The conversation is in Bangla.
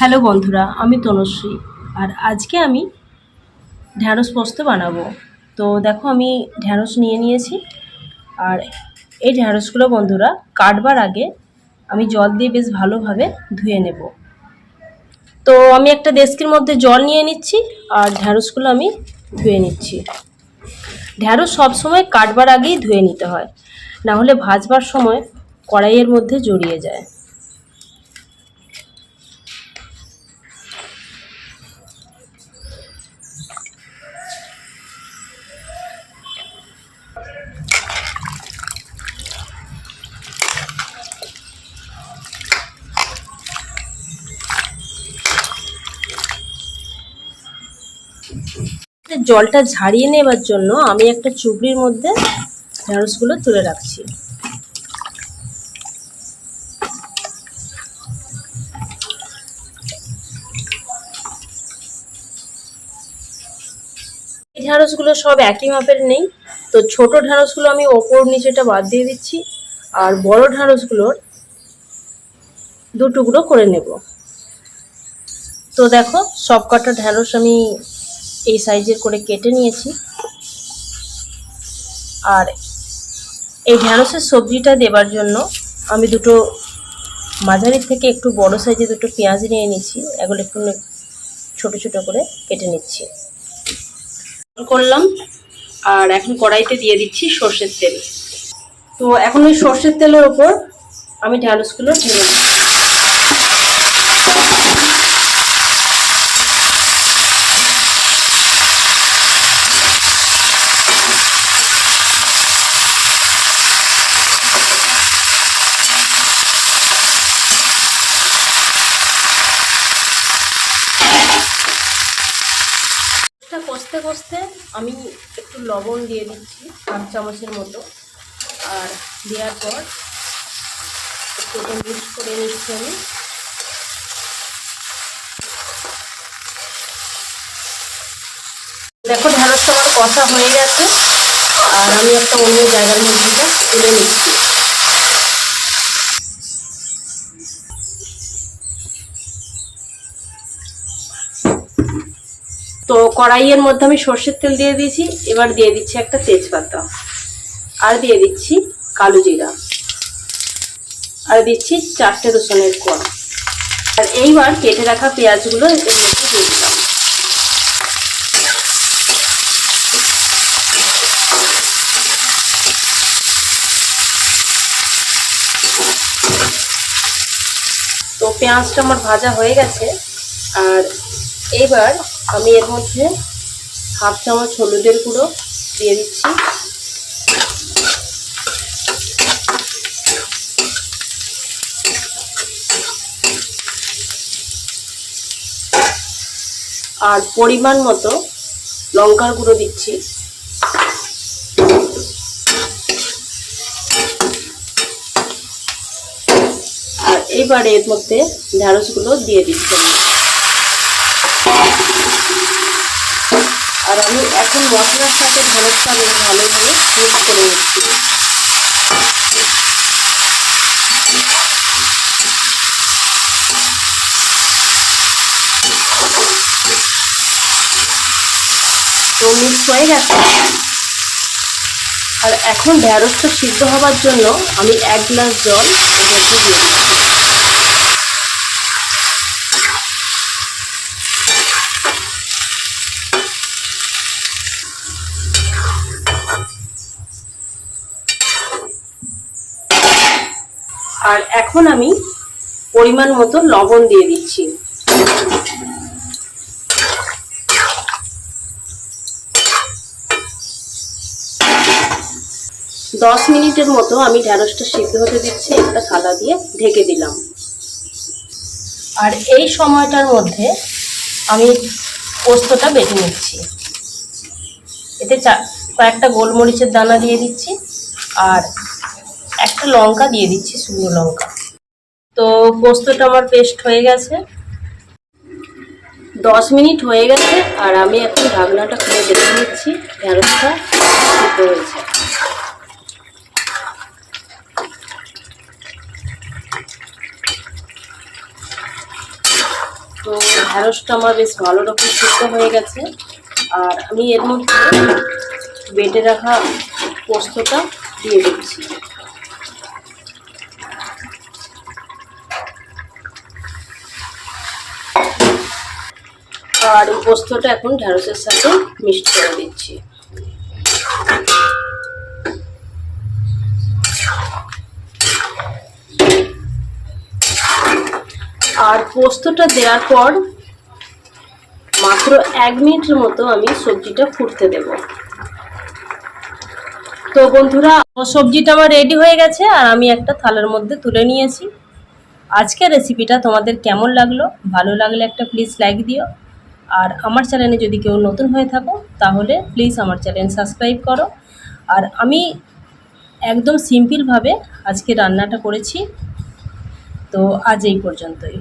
হ্যালো বন্ধুরা, আমি তনুশ্রী। আর আজকে আমি ঢ্যাঁড়স পোস্ত বানাবো। তো দেখো, আমি ঢ্যাঁড়স নিয়ে নিয়েছি। আর এই ঢ্যাঁড়সগুলো বন্ধুরা কাটবার আগে আমি জল দিয়ে বেশ ভালোভাবে ধুয়ে নেব। তো আমি একটা ডেস্কের মধ্যে জল নিয়ে নিচ্ছি আর ঢ্যাঁড়সগুলো আমি ধুয়ে নিচ্ছি। ঢ্যাঁড়স সবসময় কাটবার আগেই ধুয়ে নিতে হয়, না হলে ভাজবার সময় কড়াইয়ের মধ্যে জড়িয়ে যায়। জলটা ঝারিয়ে নেবার জন্য আমি একটা চুবড়ির মধ্যে ঢ্যাঁড়সগুলো তুলে রাখছি। এই ঢ্যাঁড়সগুলো সব একই মাপের নেই, তো ছোট ঢ্যাঁড়সগুলো আমি ওপর নিচেটা বাদ দিয়ে দিচ্ছি আর বড় ঢ্যাঁড়সগুলোর দু টুকরো করে নেব। তো দেখো, সব কটা ঢ্যাঁড়স আমি এই সাইজের করে কেটে নিয়েছি। আর এই ঢ্যাঁড়সের সবজিটা দেবার জন্য আমি দুটো মাঝারির থেকে একটু বড় সাইজে দুটো পেঁয়াজ নিয়ে নিচ্ছি। এগুলো একটু ছোট ছোট করে কেটে নিচ্ছি করলাম। আর এখন কড়াইতে দিয়ে দিচ্ছি সর্ষের তেল। তো এখন ওই সর্ষের তেলের ওপর আমি ঢ্যাঁড়সগুলো ঢেলে দিচ্ছি। কষতে কষতে আমি একটু লবণ দিয়ে দিচ্ছি, 1 চামচের মতো। আর দেওয়ার পর একটু মিক্স করে নিচ্ছি আমি। দেখো, ঢ্যাঁড়সটা আমার কষা হয়ে গেছে আর আমি একটা অন্য জায়গার মধ্যে তুলে নিচ্ছি। তো কড়াইয়ের মধ্যে আমি সর্ষের তেল দিয়ে দিয়েছি। এবার দিয়ে দিচ্ছি একটা তেজপাতা, আর দিয়ে দিচ্ছি কালো জিরা, আর দিচ্ছি 4টে রসুনের কোয়া। আর এইবার কেটে রাখা পেঁয়াজগুলো এর মধ্যে দিয়ে দিলাম। তো পেঁয়াজটা আমার ভাজা হয়ে গেছে। আর এইবার আমি এর মধ্যে 1/2 চামচ হলুদের গুঁড়ো দিয়ে দিচ্ছি। আর পরিমাণ মতো লঙ্কার গুঁড়ো দিচ্ছি। আর এইবার এর মধ্যে ঢ্যাঁড়সগুলো দিয়ে দিচ্ছি। আর আমি এখন মশলার সাথে ঢ্যাঁড়সটা বেশ ভালোভাবে মিক্স করে নিচ্ছি। তো মিক্স হয়ে গেছে। আর এখন ঢ্যাঁড়সটা সিদ্ধ হবার জন্য আমি 1 গ্লাস জল এর মধ্যে দিয়ে দিচ্ছি। আর এখন আমি পরিমাণ মতো লবণ দিয়ে দিচ্ছি। দশ মিনিটের মতো আমি ঢ্যাঁড়সটা সিদ্ধ হতে দিচ্ছি। একটা থালা দিয়ে ঢেকে দিলাম। আর এই সময়টার মধ্যে আমি পোস্তটা বেটে নিচ্ছি। এতে কয়েকটা গোলমরিচের দানা দিয়ে দিচ্ছি আর একটা লঙ্কা দিয়ে দিচ্ছি, শুকনো লঙ্কা। তো পোস্তটা আমার পেস্ট হয়ে গেছে। 10 মিনিট হয়ে গেছে আর আমি এখন ঢাকনাটা খুলে দেখে নিচ্ছি ঢ্যাঁড়সটা সিদ্ধ হয়েছে। তো ঢ্যাঁড়সটা আমার বেশ ভালো রকম সিদ্ধ হয়ে গেছে। আর আমি এর মধ্যে বেটে রাখা পোস্তটা দিয়ে দিচ্ছি। আর এই পোস্তটা এখন ঢ্যাঁড়সের সাথে মিক্সড করে দিচ্ছি। আর পোস্তটা দেওয়ার পর মাত্র 1 মিনিটের মতো আমি সবজিটা ফুটতে দেব। তো বন্ধুরা, সবজিটা আমার রেডি হয়ে গেছে আর আমি একটা থালার মধ্যে তুলে নিয়েছি। আজকের রেসিপিটা তোমাদের কেমন লাগলো? ভালো লাগলে একটা প্লিজ লাইক দিও। আর আমার চ্যানেলে যদি কেউ নতুন হয়ে থাকো তাহলে প্লিজ আমার চ্যানেল সাবস্ক্রাইব করো। আর আমি একদম সিম্পলভাবে আজকে রান্নাটা করেছি। তো আজ এই পর্যন্তই।